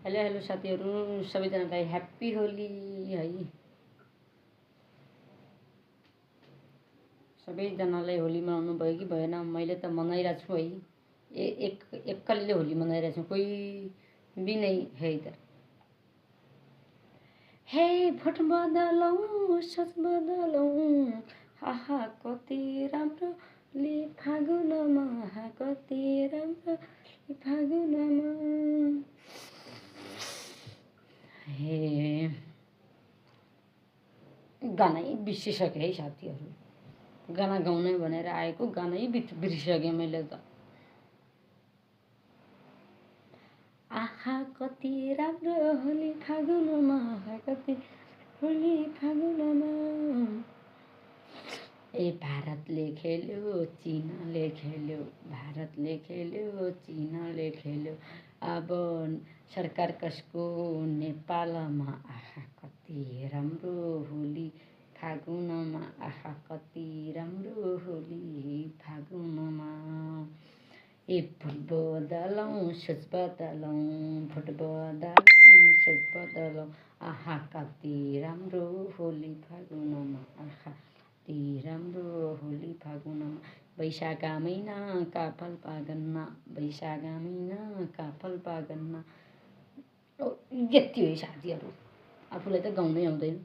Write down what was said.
Hello hello साथीहरू सबैजनालाई happy Holi है। सबैजनालाई होली मनाउनु भयो कि भएन? मैले त मनाइरहेको छु है। एक्कैले होली मनाइरहेको छु, कोही भी नै है इधर। हे भोट बदलौँ सोच बदलौँ, हाहा कति राम्रो ले फागुनमा, कति राम्रो फागुनमा। हे गानै बिर्सिसकेँ है साथीहरू। गाना गाउने भनेर आएको गानै बिर्सिसकेँ मैले त। आहा कति राम्रो होली फागुनमा, कति होली फागुनमा। ए भारतले खेल्यो चीनले खेल्यो, भारतले खेल्यो चीनले खेल्यो, अब सरकार कसको नेपालमा, आहा कति राम्रो होली फागुनमा, आहा कति राम्रो होली फागुनमा। ए भोट बदलौँ सोच बदलौँ, भोट बदलौँ सोच बदलौँ, आहा कति राम्रो होली फागुनमा, आहा कति राम्रो होली फागुनमा। वैशाख महिनाका फलपागनमा, वैशाख महिनाका फलपागनमा। यति हो साथीहरू, आफूलाई त गाउनै आउँदैन।